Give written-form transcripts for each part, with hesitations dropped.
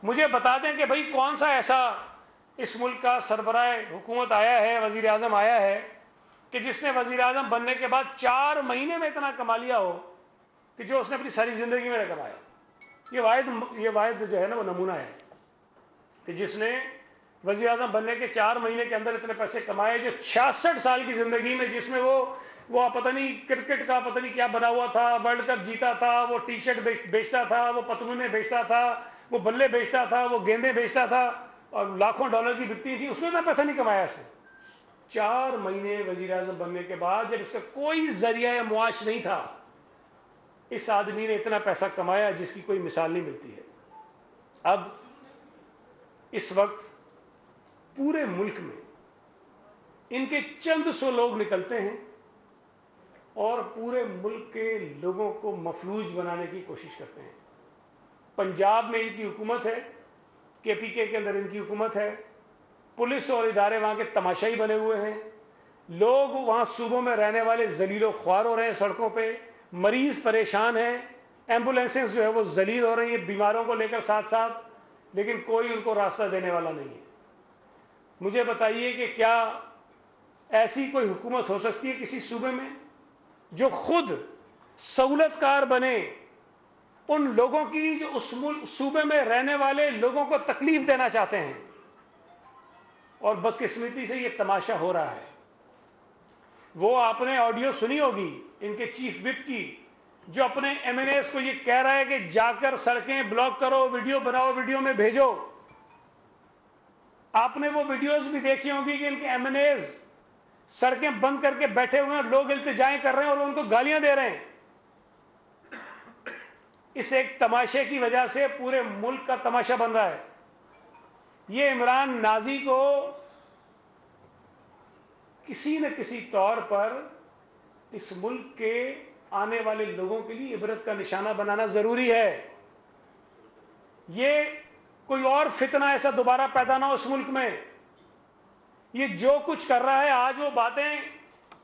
مجھے بتا دیں کہ بھائی کون سا ایسا اس ملک کا سربراہ حکومت آیا ہے، وزیر اعظم آیا ہے کہ جس نے وزیر اعظم بننے کے بعد 4 مہینے میں اتنا کما لیا ہو کہ جو اس نے اپنی ساری زندگی میں نہ کمایا۔ یہ واحد جو ہے نا وہ نمونہ ہے کہ جس نے وزیر اعظم بننے کے 4 مہینے کے اندر اتنے پیسے کمائے، جو 66 سال کی زندگی میں، جس میں وہ پتہ نہیں کرکٹ کا پتہ نہیں کیا بنا ہوا تھا، ورلڈ کپ جیتا تھا، وہ ٹی شرٹ بیچتا تھا، وہ پتلونیں بیچتا تھا، وہ بلے بیچتا تھا، وہ گیندیں بیچتا تھا اور لاکھوں ڈالر کی بکتی تھی، اس میں اتنا پیسہ نہیں کمایا اس نے۔ 4 مہینے وزیر اعظم بننے کے بعد جب اس کا کوئی ذریعہ معاش نہیں تھا، اس آدمی نے اتنا پیسہ کمایا جس کی کوئی مثال نہیں ملتی ہے۔ اب اس وقت پورے ملک میں ان کے چند سو لوگ نکلتے ہیں اور پورے ملک کے لوگوں کو مفلوج بنانے کی کوشش کرتے ہیں۔ پنجاب میں ان کی حکومت ہے، کے پی کے اندر ان کی حکومت ہے، پولیس اور ادارے وہاں کے تماشائی بنے ہوئے ہیں، لوگ وہاں صوبوں میں رہنے والے ذلیل و خوار ہو رہے ہیں سڑکوں پہ، مریض پریشان ہیں، ایمبولینسز جو ہے وہ ذلیل ہو رہی ہیں بیماروں کو لے کر ساتھ ساتھ، لیکن کوئی ان کو راستہ دینے والا نہیں ہے۔ مجھے بتائیے کہ کیا ایسی کوئی حکومت ہو سکتی ہے کسی صوبے میں جو خود سہولت کار بنے ان لوگوں کی جو اس صوبے میں رہنے والے لوگوں کو تکلیف دینا چاہتے ہیں؟ اور بدقسمتی سے یہ تماشا ہو رہا ہے۔ وہ آپ نے آڈیو سنی ہوگی ان کے چیف وپ کی، جو اپنے ایم این ایز کو یہ کہہ رہا ہے کہ جا کر سڑکیں بلاک کرو، ویڈیو بناؤ، ویڈیو میں بھیجو۔ آپ نے وہ ویڈیوز بھی دیکھی ہوں گی کہ ان کے ایم این ایز سڑکیں بند کر کے بیٹھے ہوئے ہیں، لوگ التجائیں کر رہے ہیں اور وہ ان کو گالیاں دے رہے ہیں۔ اس ایک تماشے کی وجہ سے پورے ملک کا تماشا بن رہا ہے۔ یہ عمران نازی کو کسی نہ کسی طور پر اس ملک کے آنے والے لوگوں کے لیے عبرت کا نشانہ بنانا ضروری ہے۔ یہ کوئی اور فتنہ ایسا دوبارہ پیدا نہ ہو اس ملک میں۔ یہ جو کچھ کر رہا ہے آج وہ باتیں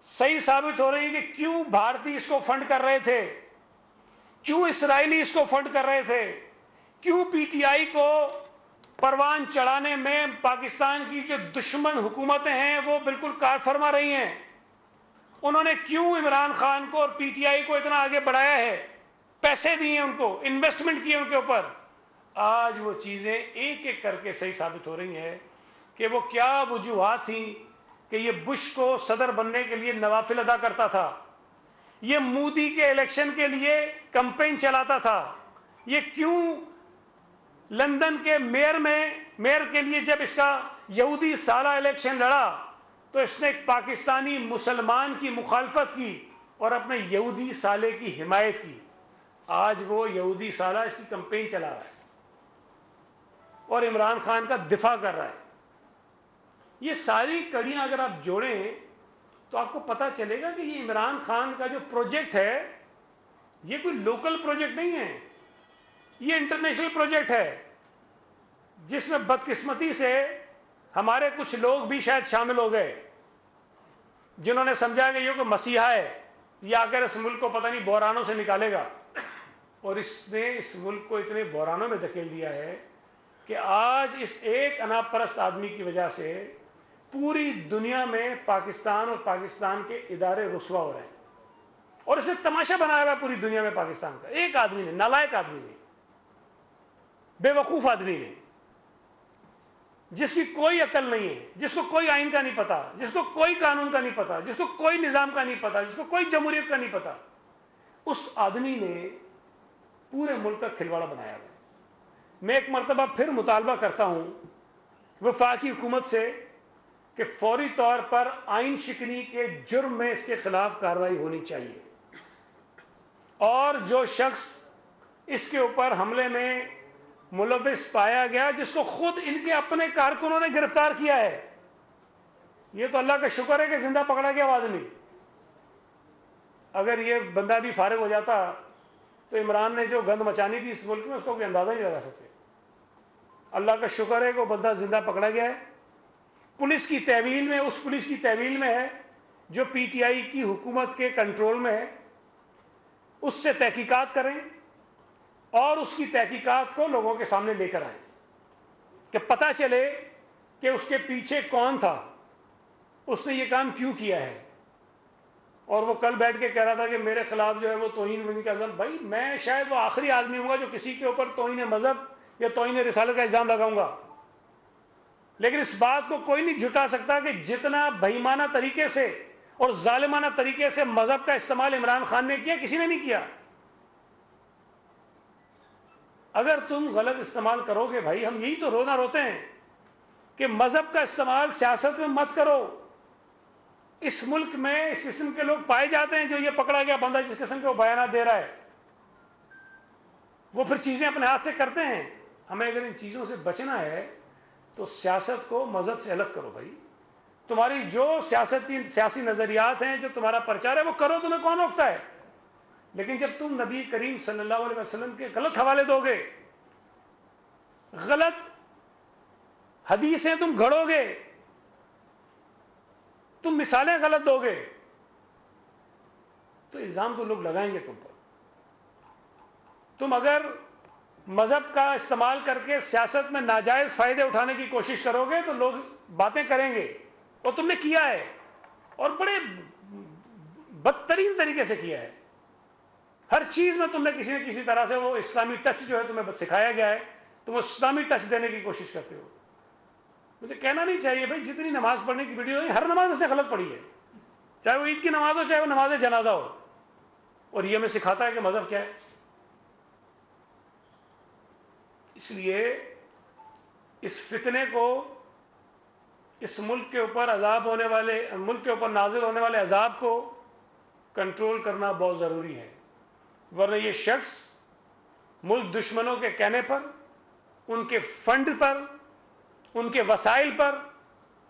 صحیح ثابت ہو رہی ہیں کہ کیوں بھارتی اس کو فنڈ کر رہے تھے، کیوں اسرائیلی اس کو فنڈ کر رہے تھے، کیوں پی ٹی آئی کو پروان چڑھانے میں پاکستان کی جو دشمن حکومتیں ہیں وہ بالکل کار فرما رہی ہیں۔ انہوں نے کیوں عمران خان کو اور پی ٹی آئی کو اتنا آگے بڑھایا ہے، پیسے دیے ان کو، انویسٹمنٹ کیے ان کے اوپر۔ آج وہ چیزیں ایک ایک کر کے صحیح ثابت ہو رہی ہیں کہ وہ کیا وجوہات تھیں کہ یہ بش کو صدر بننے کے لیے نوافل ادا کرتا تھا، یہ مودی کے الیکشن کے لیے کمپین چلاتا تھا، یہ کیوں لندن کے میئر کے لیے جب اس کا یہودی سالہ الیکشن لڑا تو اس نے ایک پاکستانی مسلمان کی مخالفت کی اور اپنے یہودی سالے کی حمایت کی۔ آج وہ یہودی سالہ اس کی کمپین چلا رہا ہے اور عمران خان کا دفاع کر رہا ہے۔ یہ ساری کڑیاں اگر آپ جوڑیں تو آپ کو پتہ چلے گا کہ یہ عمران خان کا جو پروجیکٹ ہے یہ کوئی لوکل پروجیکٹ نہیں ہے، یہ انٹرنیشنل پروجیکٹ ہے، جس میں بدقسمتی سے ہمارے کچھ لوگ بھی شاید شامل ہو گئے، جنہوں نے سمجھا کہ یہ کوئی مسیحا ہے، یہ آ کر اس ملک کو پتہ نہیں بحرانوں سے نکالے گا، اور اس نے اس ملک کو اتنے بحرانوں میں دھکیل دیا ہے کہ آج اس ایک انا پرست آدمی کی وجہ سے پوری دنیا میں پاکستان اور پاکستان کے ادارے رسوا ہو رہے ہیں، اور اس نے تماشا بنایا ہوا ہے پوری دنیا میں پاکستان کا۔ ایک آدمی نے، نالائق آدمی نے، بے وقوف آدمی نے، جس کی کوئی عقل نہیں ہے، جس کو کوئی آئین کا نہیں پتا، جس کو کوئی قانون کا نہیں پتا، جس کو کوئی نظام کا نہیں پتا، جس کو کوئی جمہوریت کا نہیں پتا، اس آدمی نے پورے ملک کا کھلواڑا بنایا ہوا ہے۔ میں ایک مرتبہ پھر مطالبہ کرتا ہوں وفاقی حکومت سے کہ فوری طور پر آئین شکنی کے جرم میں اس کے خلاف کارروائی ہونی چاہیے، اور جو شخص اس کے اوپر حملے میں ملوث پایا گیا، جس کو خود ان کے اپنے کارکنوں نے گرفتار کیا ہے، یہ تو اللہ کا شکر ہے کہ زندہ پکڑا گیا وہ آدمی۔ اگر یہ بندہ بھی فارغ ہو جاتا تو عمران نے جو گند مچانی تھی اس ملک میں اس کو کوئی اندازہ نہیں لگا سکتے۔ اللہ کا شکر ہے کہ وہ بندہ زندہ پکڑا گیا ہے۔ پولیس کی تحویل میں، اس پولیس کی تحویل میں ہے جو پی ٹی آئی کی حکومت کے کنٹرول میں ہے، اس سے تحقیقات کریں اور اس کی تحقیقات کو لوگوں کے سامنے لے کر آئیں۔ کہ پتہ چلے کہ اس کے پیچھے کون تھا, اس نے یہ کام کیوں کیا ہے. اور وہ کل بیٹھ کے کہہ رہا تھا کہ میرے خلاف جو ہے وہ توہین وہین کا الزام. بھائی میں شاید وہ آخری آدمی ہوں گا جو کسی کے اوپر توہین مذہب یا توہین رسالت کا الزام لگاؤں گا, لیکن اس بات کو کوئی نہیں جھٹا سکتا کہ جتنا بےایمانہ طریقے سے اور ظالمانہ طریقے سے مذہب کا استعمال عمران خان نے کیا, کسی نے نہیں کیا. اگر تم غلط استعمال کرو گے بھائی, ہم یہی تو رونا روتے ہیں کہ مذہب کا استعمال سیاست میں مت کرو. اس ملک میں اس قسم کے لوگ پائے جاتے ہیں جو یہ پکڑا گیا بندہ جس قسم کے وہ بیانات دے رہا ہے, وہ پھر چیزیں اپنے ہاتھ سے کرتے ہیں. ہمیں اگر ان چیزوں سے بچنا ہے تو سیاست کو مذہب سے الگ کرو بھائی. تمہاری جو سیاسی نظریات ہیں, جو تمہارا پرچار ہے وہ کرو, تمہیں کون روکتا ہے. لیکن جب تم نبی کریم صلی اللہ علیہ وسلم کے غلط حوالے دو گے, غلط حدیثیں تم گھڑو گے, تم مثالیں غلط دو گے, تو الزام تو لوگ لگائیں گے تم پر. تم اگر مذہب کا استعمال کر کے سیاست میں ناجائز فائدے اٹھانے کی کوشش کرو گے تو لوگ باتیں کریں گے, اور تم نے کیا ہے, اور بڑے بدترین طریقے سے کیا ہے. ہر چیز میں تم نے کسی نہ کسی طرح سے وہ اسلامی ٹچ جو ہے تمہیں سکھایا گیا ہے, تم وہ اسلامی ٹچ دینے کی کوشش کرتے ہو. مجھے کہنا نہیں چاہیے بھائی, جتنی نماز پڑھنے کی ویڈیو ہر نماز اس نے غلط پڑھی ہے, چاہے وہ عید کی نماز ہو چاہے وہ نماز جنازہ ہو, اور یہ ہمیں سکھاتا ہے کہ مذہب کیا ہے. اس لیے اس فتنے کو, اس ملک کے اوپر ملک کے اوپر نازل ہونے والے عذاب کو کنٹرول کرنا بہت ضروری ہے. ورنہ یہ شخص ملک دشمنوں کے کہنے پر, ان کے فنڈ پر, ان کے وسائل پر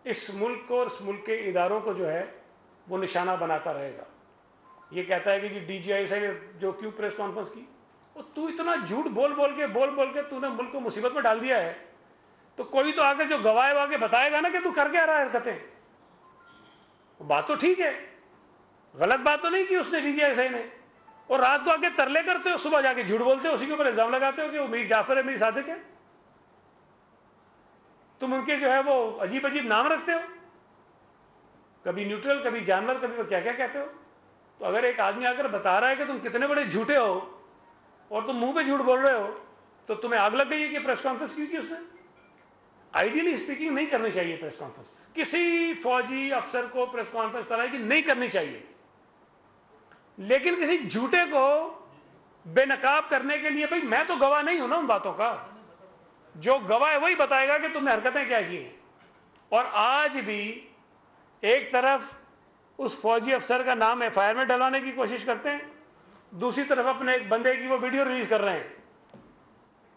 اس ملک کو اور اس ملک کے اداروں کو جو ہے وہ نشانہ بناتا رہے گا. یہ کہتا ہے کہ جی ڈی جی آئی نے جو کیوں پریس کانفرنس کی, اور تو اتنا جھوٹ بول بول کے تو نے ملک کو مصیبت میں ڈال دیا ہے, تو کوئی تو آگے جو گواہ آگے بتائے گا نا کہ تو کر کے آ رہا ہے حرکتیں. بات تو ٹھیک ہے, غلط بات تو نہیں کی اس نے ڈی جی آئی نے, اور رات کو آگے ترلے کرتے ہو, صبح جا کے جھوٹ بولتے ہو, اسی کے اوپر الزام لگاتے ہو کہ وہ میر جعفر ہے, میر صادق ہے. تم ان کے جو ہے وہ عجیب عجیب نام رکھتے ہو, کبھی نیوٹرل, کبھی جانور, کبھی وہ کیا کیا کہتے ہو. تو اگر ایک آدمی آ کر بتا رہا ہے کہ تم کتنے بڑے جھوٹے ہو اور تم منہ پہ جھوٹ بول رہے ہو, تو تمہیں آگ لگ گئی ہے کہ پریس کانفرنس کیوں کی اس نے. آئیڈیلی اسپیکنگ نہیں کرنی چاہیے پریس کانفرنس, کسی فوجی افسر کو پریس کانفرنس طرح کی نہیں کرنی چاہیے, لیکن کسی جھوٹے کو بے نقاب کرنے کے لیے, بھائی میں تو گواہ نہیں ہوں نا ان باتوں کا, جو گواہ ہے وہی بتائے گا کہ تم نے حرکتیں کیا کی ہیں. اور آج بھی ایک طرف اس فوجی افسر کا نام ایف آئی آر میں ڈلوانے کی کوشش کرتے ہیں, دوسری طرف اپنے ایک بندے کی وہ ویڈیو ریلیز کر رہے ہیں,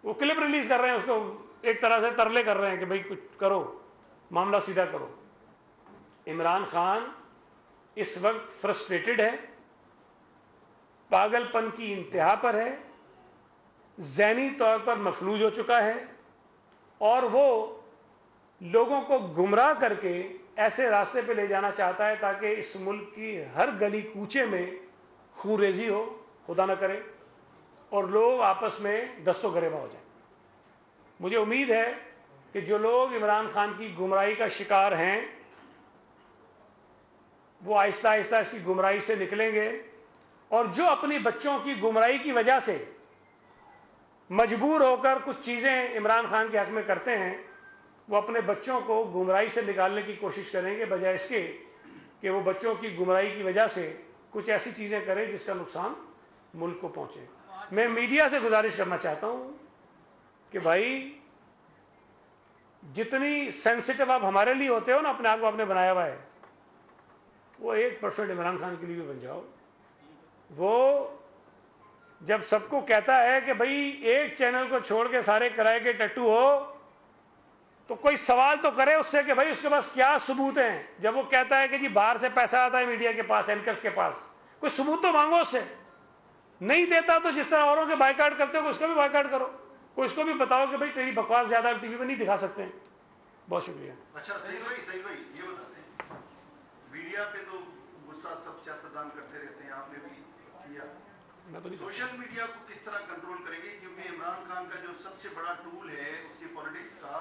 وہ کلپ ریلیز کر رہے ہیں, اس کو ایک طرح سے ترلے کر رہے ہیں کہ بھائی کچھ کرو, معاملہ سیدھا کرو. عمران خان اس وقت فرسٹریٹڈ ہے, پاگل پن کی انتہا پر ہے, ذہنی طور پر مفلوج ہو چکا ہے, اور وہ لوگوں کو گمراہ کر کے ایسے راستے پہ لے جانا چاہتا ہے تاکہ اس ملک کی ہر گلی کوچے میں خون ریزی ہو, خدا نہ کرے, اور لوگ آپس میں دست و گریباں ہو جائیں. مجھے امید ہے کہ جو لوگ عمران خان کی گمراہی کا شکار ہیں وہ آہستہ آہستہ اس کی گمراہی سے نکلیں گے, اور جو اپنی بچوں کی گمراہی کی وجہ سے مجبور ہو کر کچھ چیزیں عمران خان کے حق میں کرتے ہیں, وہ اپنے بچوں کو گمراہی سے نکالنے کی کوشش کریں گے, بجائے اس کے کہ وہ بچوں کی گمراہی کی وجہ سے کچھ ایسی چیزیں کریں جس کا نقصان ملک کو پہنچے. میں میڈیا سے گزارش کرنا چاہتا ہوں کہ بھائی جتنی سینسٹیو آپ ہمارے لیے ہوتے ہو نا, اپنے آپ کو آپ نے بنایا ہوا ہے, وہ 1% عمران خان کے لیے بھی بن جاؤ. وہ جب سب کو کہتا ہے کہ بھائی ایک چینل کو چھوڑ کے سارے کرائے کے ٹٹو ہو, تو کوئی سوال تو کرے اس سے کہ بھائی اس کے پاس کیا ثبوت ہیں. جب وہ کہتا ہے کہ جی باہر سے پیسہ آتا ہے میڈیا کے پاس, اینکرز کے پاس, کوئی ثبوت تو مانگو اس سے. نہیں دیتا تو جس طرح اوروں کے بائیکاٹ کرتے ہو اس کا بھی بائیکاٹ کرو, کوئی اس کو بھی بتاؤ کہ بھائی تیری بکواس زیادہ ٹی وی پہ نہیں دکھا سکتے ہیں. بہت شکریہ. اچھا صحیح بھائی یہ بتاتے ہیں, میڈیا پہ تو غصہ سب سیاستدان کرتے رہتے ہیں, آپ نے بھی کیا, سوشل میڈیا کو کس طرح کنٹرول کریں گے, کیونکہ عمران خان کا جو سب سے بڑا ٹول ہے اس کی پالیٹکس کا